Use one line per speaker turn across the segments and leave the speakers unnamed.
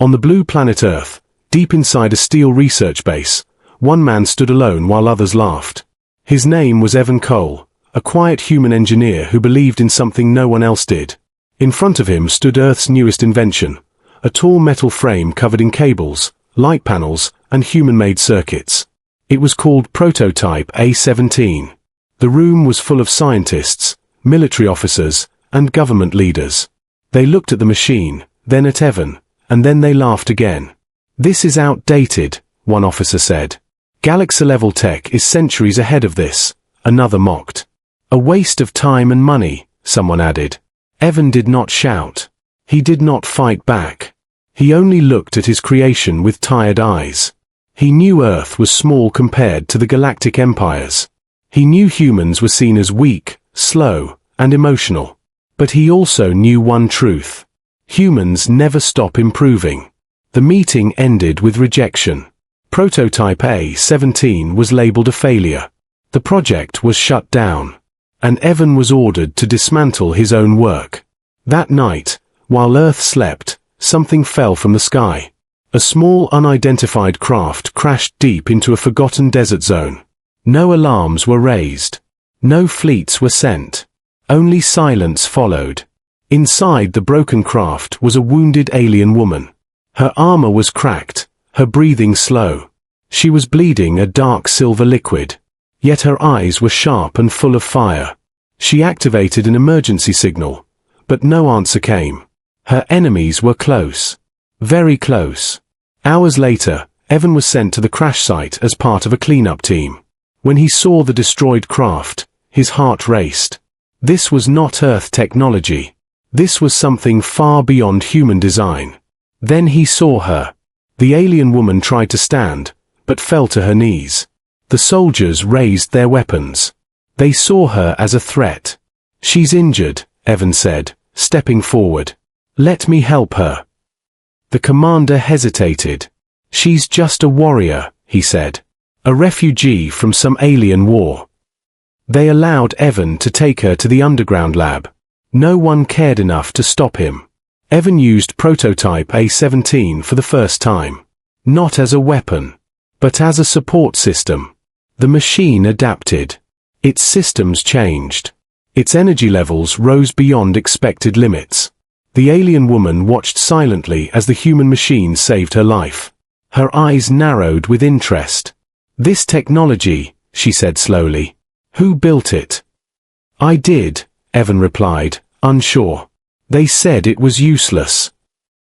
On the blue planet Earth, deep inside a steel research base, one man stood alone while others laughed. His name was Evan Cole, a quiet human engineer who believed in something no one else did. In front of him stood Earth's newest invention, a tall metal frame covered in cables, light panels, and human-made circuits. It was called Prototype A-17. The room was full of scientists, military officers, and government leaders. They looked at the machine, then at Evan, and then they laughed again. "This is outdated," one officer said. "Galaxy-level tech is centuries ahead of this," another mocked. "A waste of time and money," someone added. Evan did not shout. He did not fight back. He only looked at his creation with tired eyes. He knew Earth was small compared to the galactic empires. He knew humans were seen as weak, slow, and emotional. But he also knew one truth. Humans never stop improving. The meeting ended with rejection. Prototype A-17 was labeled a failure. The project was shut down. And Evan was ordered to dismantle his own work. That night, while Earth slept, something fell from the sky. A small unidentified craft crashed deep into a forgotten desert zone. No alarms were raised. No fleets were sent. Only silence followed. Inside the broken craft was a wounded alien woman. Her armor was cracked, her breathing slow. She was bleeding a dark silver liquid. Yet her eyes were sharp and full of fire. She activated an emergency signal, but no answer came. Her enemies were close. Very close. Hours later, Evan was sent to the crash site as part of a cleanup team. When he saw the destroyed craft, his heart raced. This was not Earth technology. This was something far beyond human design. Then he saw her. The alien woman tried to stand, but fell to her knees. The soldiers raised their weapons. They saw her as a threat. "She's injured," Evan said, stepping forward. "Let me help her." The commander hesitated. "She's just a warrior," he said. "A refugee from some alien war." They allowed Evan to take her to the underground lab. No one cared enough to stop him. Evan used Prototype A-17 for the first time. Not as a weapon, but as a support system. The machine adapted. Its systems changed. Its energy levels rose beyond expected limits. The alien woman watched silently as the human machine saved her life. Her eyes narrowed with interest. "This technology," she said slowly. "Who built it?" "I did," Evan replied, unsure. "They said it was useless."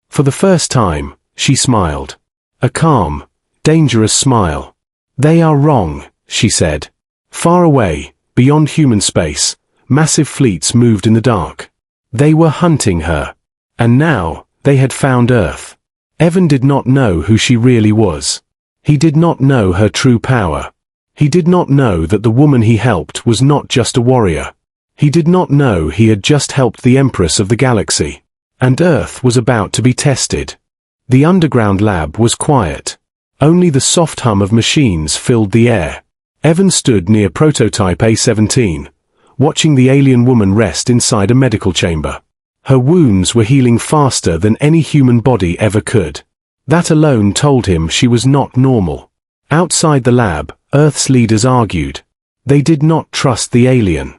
For the first time, she smiled. A calm, dangerous smile. "They are wrong," she said. Far away, beyond human space, massive fleets moved in the dark. They were hunting her. And now, they had found Earth. Evan did not know who she really was. He did not know her true power. He did not know that the woman he helped was not just a warrior. He did not know he had just helped the Empress of the galaxy. And Earth was about to be tested. The underground lab was quiet. Only the soft hum of machines filled the air. Evan stood near Prototype A-17, watching the alien woman rest inside a medical chamber. Her wounds were healing faster than any human body ever could. That alone told him she was not normal. Outside the lab, Earth's leaders argued. They did not trust the alien.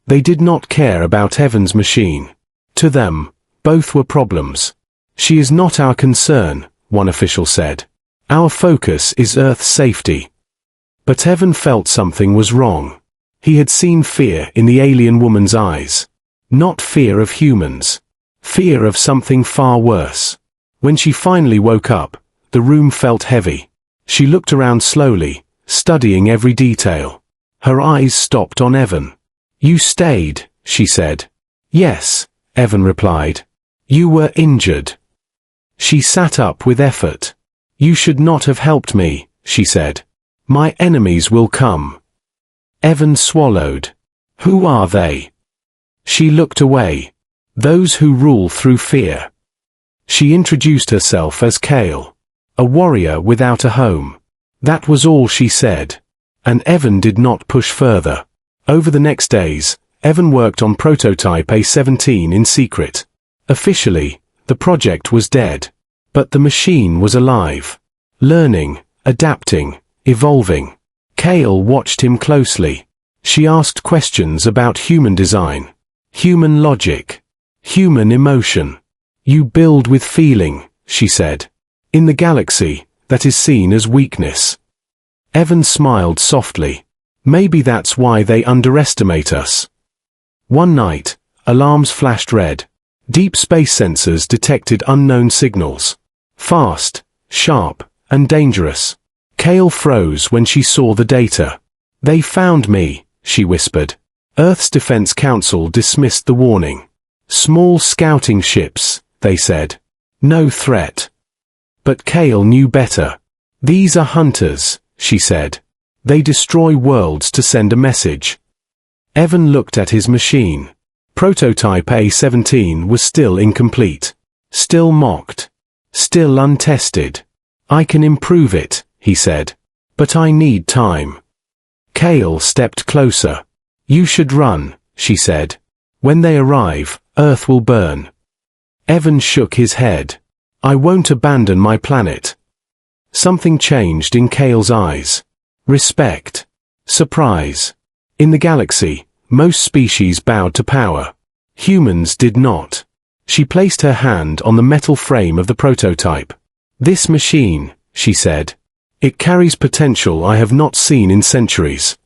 They did not care about Evan's machine. To them, both were problems. "She is not our concern," one official said. "Our focus is Earth's safety." But Evan felt something was wrong. He had seen fear in the alien woman's eyes. Not fear of humans. Fear of something far worse. When she finally woke up, the room felt heavy. She looked around slowly, studying every detail. Her eyes stopped on Evan. "You stayed," she said. "Yes," Evan replied. "You were injured." She sat up with effort. "You should not have helped me," she said. "My enemies will come." Evan swallowed. "Who are they?" She looked away. "Those who rule through fear." She introduced herself as Kale, a warrior without a home. That was all she said. And Evan did not push further. Over the next days, Evan worked on Prototype A-17 in secret. Officially, the project was dead. But the machine was alive. Learning, adapting, evolving. Kale watched him closely. She asked questions about human design, human logic, human emotion. You build with feeling, she said. In the galaxy, that is seen as weakness. Evan smiled softly. Maybe that's why they underestimate us. One night, alarms flashed red. Deep space sensors detected unknown signals. Fast, sharp, and dangerous. Kale froze when she saw the data. They found me, she whispered. Earth's Defense Council dismissed the warning. Small scouting ships, they said. No threat. But Kale knew better. These are hunters, she said. They destroy worlds to send a message. Evan looked at his machine. Prototype A-17 was still incomplete. Still mocked. Still untested. I can improve it, he said. But I need time. Kale stepped closer. You should run, she said. When they arrive, Earth will burn. Evan shook his head. I won't abandon my planet. Something changed in Kale's eyes. Respect. Surprise. In the galaxy, most species bowed to power. Humans did not. She placed her hand on the metal frame of the prototype. This machine, she said. It carries potential I have not seen in centuries.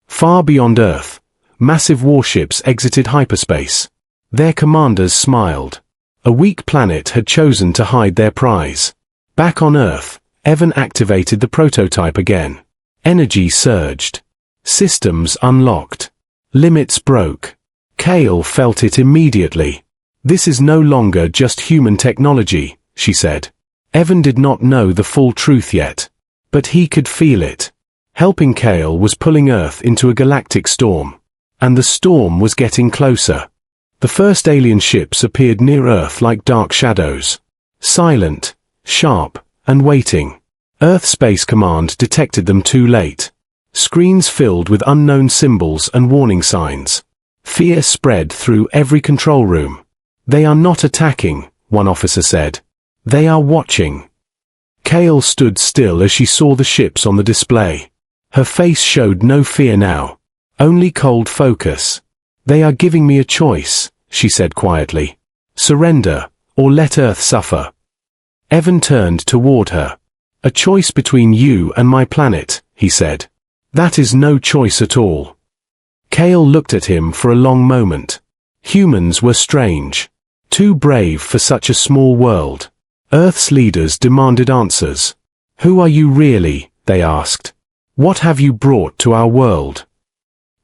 Far beyond Earth, massive warships exited hyperspace. Their commanders smiled. A weak planet had chosen to hide their prize. Back on Earth, Evan activated the prototype again. Energy surged. Systems unlocked. Limits broke. Kale felt it immediately. This is no longer just human technology, she said. Evan did not know the full truth yet. But he could feel it. Helping Kale was pulling Earth into a galactic storm. And the storm was getting closer. The first alien ships appeared near Earth like dark shadows. Silent, sharp, and waiting. Earth Space Command detected them too late. Screens filled with unknown symbols and warning signs. Fear spread through every control room. They are not attacking, one officer said. They are watching. Kale stood still as she saw the ships on the display. Her face showed no fear now. Only cold focus. They are giving me a choice, she said quietly. Surrender, or let Earth suffer. Evan turned toward her. A choice between you and my planet, he said. That is no choice at all. Kale looked at him for a long moment. Humans were strange. Too brave for such a small world. Earth's leaders demanded answers. Who are you really, they asked. What have you brought to our world?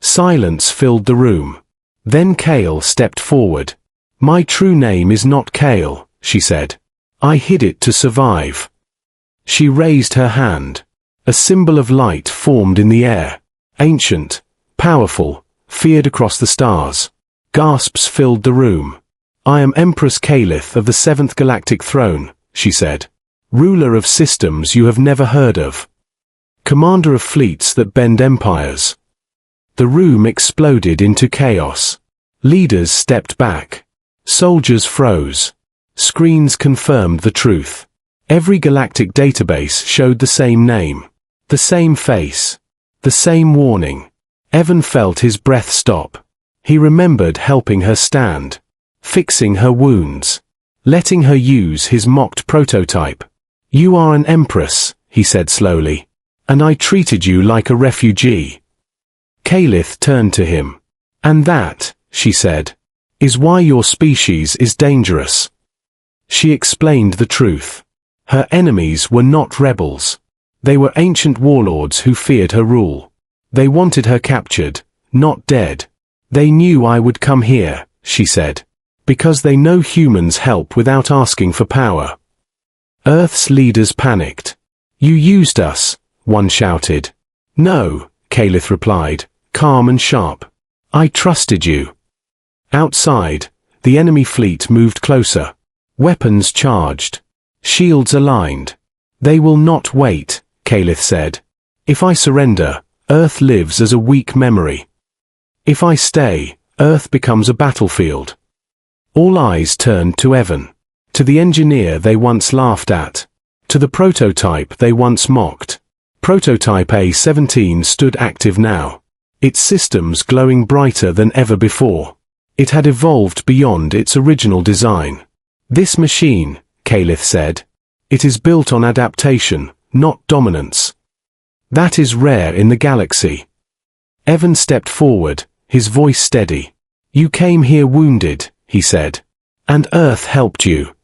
Silence filled the room. Then Kale stepped forward. My true name is not Kale, she said. I hid it to survive. She raised her hand. A symbol of light formed in the air. Ancient, powerful, feared across the stars. Gasps filled the room. I am Empress Kalith of the 7th Galactic Throne, she said. Ruler of systems you have never heard of. Commander of fleets that bend empires. The room exploded into chaos. Leaders stepped back. Soldiers froze. Screens confirmed the truth. Every galactic database showed the same name. The same face. The same warning. Evan felt his breath stop. He remembered helping her stand. Fixing her wounds. Letting her use his mocked prototype. You are an empress, he said slowly. And I treated you like a refugee. Kalith turned to him. And that, she said, is why your species is dangerous. She explained the truth. Her enemies were not rebels. They were ancient warlords who feared her rule. They wanted her captured, not dead. They knew I would come here, she said. Because they know humans help without asking for power. Earth's leaders panicked. You used us, one shouted. No, Kalith replied, calm and sharp. I trusted you. Outside, the enemy fleet moved closer. Weapons charged. Shields aligned. They will not wait, Kalith said. If I surrender, Earth lives as a weak memory. If I stay, Earth becomes a battlefield. All eyes turned to Evan. To the engineer they once laughed at. To the prototype they once mocked. Prototype A-17 stood active now. Its systems glowing brighter than ever before. It had evolved beyond its original design. "This machine," Calith said. "It is built on adaptation, not dominance. That is rare in the galaxy." Evan stepped forward, his voice steady. "You came here wounded," he said. "And Earth helped you.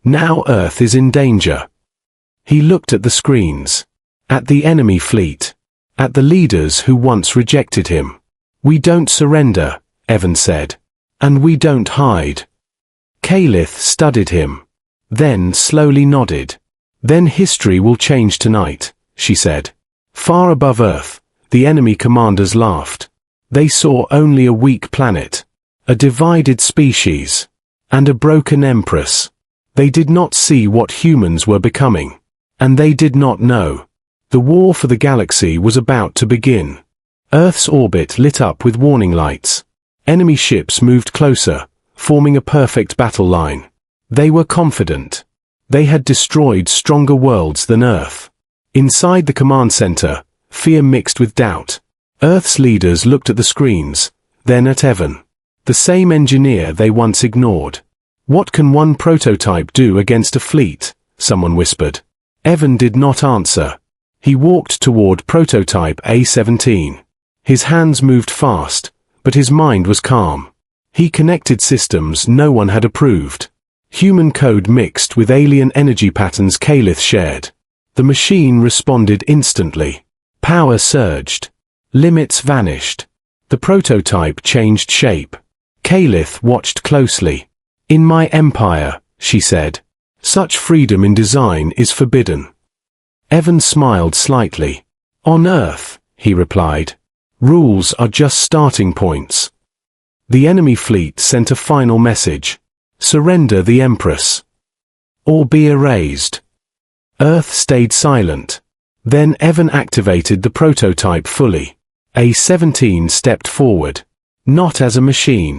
Now Earth is in danger." He looked at the screens. At the enemy fleet. At the leaders who once rejected him. "We don't surrender," Evan said. "And we don't hide." Calith studied him. Then slowly nodded. "Then history will change tonight," she said. Far above Earth, the enemy commanders laughed. They saw only a weak planet. A divided species. And a broken empress. They did not see what humans were becoming. And they did not know. The war for the galaxy was about to begin. Earth's orbit lit up with warning lights. Enemy ships moved closer, forming a perfect battle line. They were confident. They had destroyed stronger worlds than Earth. Inside the command center, fear mixed with doubt. Earth's leaders looked at the screens, then at Evan. The same engineer they once ignored. "What can one prototype do against a fleet?" someone whispered. Evan did not answer. He walked toward prototype A-17. His hands moved fast, but his mind was calm. He connected systems no one had approved. Human code mixed with alien energy patterns Calith shared. The machine responded instantly. Power surged. Limits vanished. The prototype changed shape. Calith watched closely. "In my empire," she said, "such freedom in design is forbidden." Evan smiled slightly. "On Earth," he replied, "rules are just starting points." The enemy fleet sent a final message. "Surrender the Empress. Or be erased." Earth stayed silent. Then Evan activated the prototype fully. A-17 stepped forward. Not as a machine,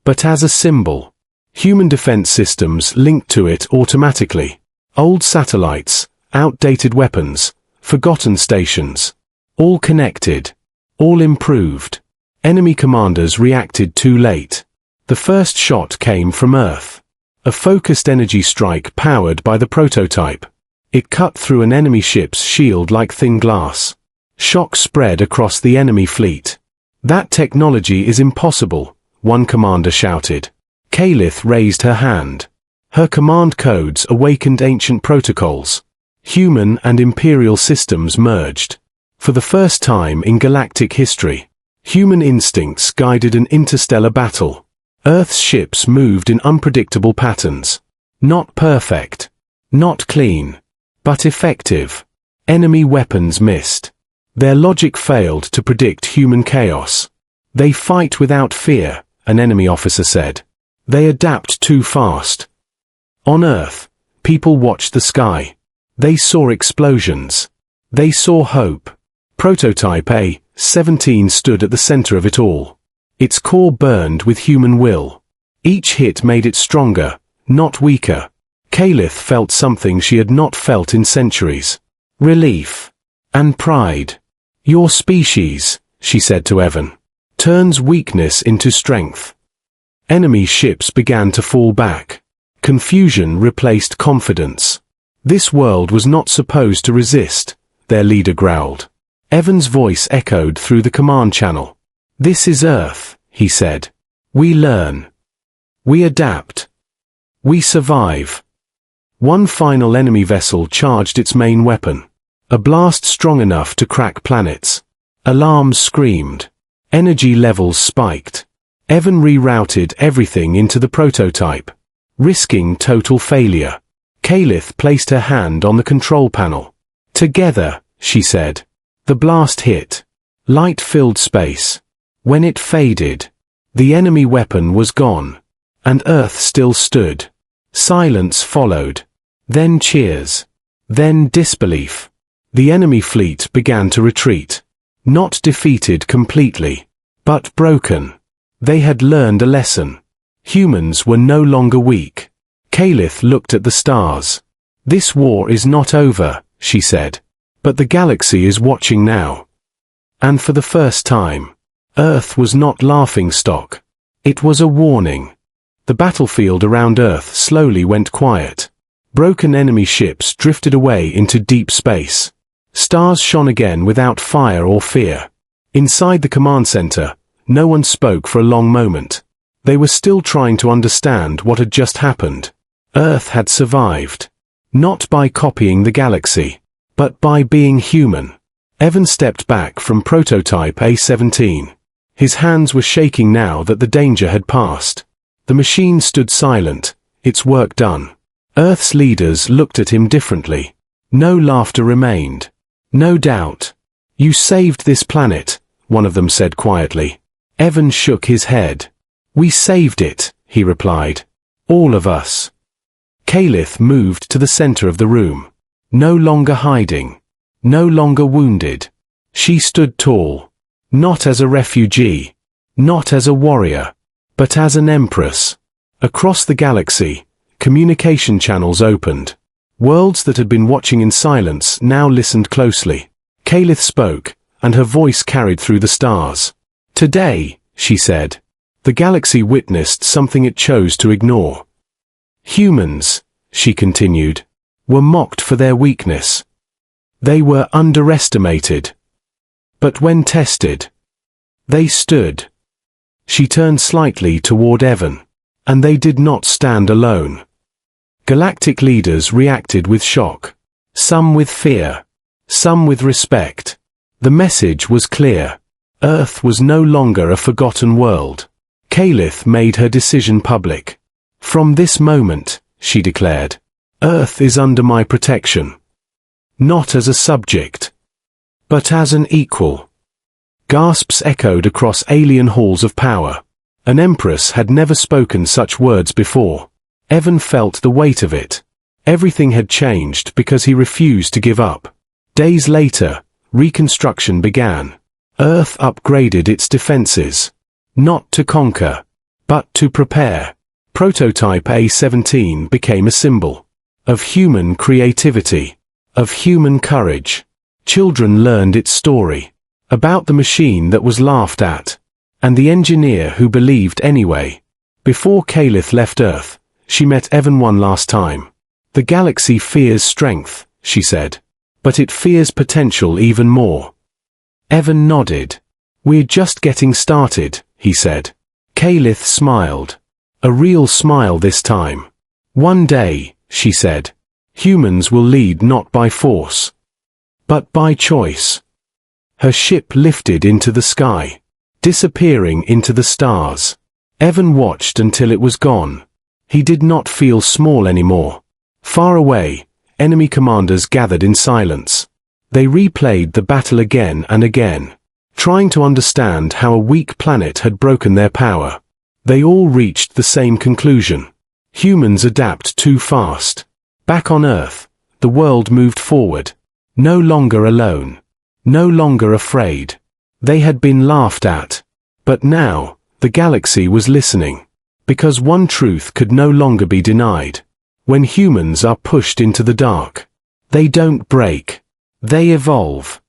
but as a symbol. Human defense systems linked to it automatically. Old satellites, outdated weapons, forgotten stations. All connected. All improved. Enemy commanders reacted too late. The first shot came from Earth. A focused energy strike powered by the prototype. It cut through an enemy ship's shield like thin glass. Shock spread across the enemy fleet. "That technology is impossible," one commander shouted. Calith raised her hand. Her command codes awakened ancient protocols. Human and imperial systems merged. For the first time in galactic history, human instincts guided an interstellar battle. Earth's ships moved in unpredictable patterns. Not perfect. Not clean. But effective. Enemy weapons missed. Their logic failed to predict human chaos. "They fight without fear," an enemy officer said. "They adapt too fast." On Earth, people watched the sky. They saw explosions. They saw hope. Prototype A-17 stood at the center of it all. Its core burned with human will. Each hit made it stronger, not weaker. Calith felt something she had not felt in centuries. Relief. And pride. "Your species," she said to Evan, "turns weakness into strength." Enemy ships began to fall back. Confusion replaced confidence. This world was not supposed to resist, their leader growled. Evan's voice echoed through the command channel. "This is Earth," he said. "We learn. We adapt. We survive." One final enemy vessel charged its main weapon. A blast strong enough to crack planets. Alarms screamed. Energy levels spiked. Evan rerouted everything into the prototype, risking total failure. Calith placed her hand on the control panel. "Together," she said. The blast hit. Light filled space. When it faded, the enemy weapon was gone. And Earth still stood. Silence followed. Then cheers. Then disbelief. The enemy fleet began to retreat. Not defeated completely, but broken. They had learned a lesson. Humans were no longer weak. Kalith looked at the stars. "This war is not over," she said. "But the galaxy is watching now." And for the first time, Earth was not laughingstock. It was a warning. The battlefield around Earth slowly went quiet. Broken enemy ships drifted away into deep space. Stars shone again without fire or fear. Inside the command center, no one spoke for a long moment. They were still trying to understand what had just happened. Earth had survived. Not by copying the galaxy, but by being human. Evan stepped back from prototype A-17. His hands were shaking now that the danger had passed. The machine stood silent, its work done. Earth's leaders looked at him differently. No laughter remained. No doubt. "You saved this planet," one of them said quietly. Evan shook his head. "We saved it," he replied. "All of us." Kalith moved to the center of the room. No longer hiding. No longer wounded. She stood tall. Not as a refugee. Not as a warrior. But as an empress. Across the galaxy, communication channels opened. Worlds that had been watching in silence now listened closely. Kalith spoke, and her voice carried through the stars. "Today," she said, "the galaxy witnessed something it chose to ignore. Humans," she continued, "were mocked for their weakness. They were underestimated. But when tested, they stood." She turned slightly toward Evan. "And they did not stand alone." Galactic leaders reacted with shock. Some with fear. Some with respect. The message was clear. Earth was no longer a forgotten world. Kalith made her decision public. "From this moment," she declared, "Earth is under my protection. Not as a subject, but as an equal." Gasps echoed across alien halls of power. An empress had never spoken such words before. Evan felt the weight of it. Everything had changed because he refused to give up. Days later, reconstruction began. Earth upgraded its defenses. Not to conquer, but to prepare. Prototype A-17 became a symbol of human creativity, of human courage. Children learned its story, about the machine that was laughed at, and the engineer who believed anyway. Before Kalith left Earth, she met Evan one last time. "The galaxy fears strength," she said, "but it fears potential even more." Evan nodded. "We're just getting started," he said. Kalith smiled. A real smile this time. "One day," she said, "humans will lead not by force, but by choice." Her ship lifted into the sky, disappearing into the stars. Evan watched until it was gone. He did not feel small anymore. Far away, enemy commanders gathered in silence. They replayed the battle again and again, trying to understand how a weak planet had broken their power. They all reached the same conclusion. Humans adapt too fast. Back on Earth, the world moved forward. No longer alone. No longer afraid. They had been laughed at. But now, the galaxy was listening. Because one truth could no longer be denied. When humans are pushed into the dark, they don't break. They evolve.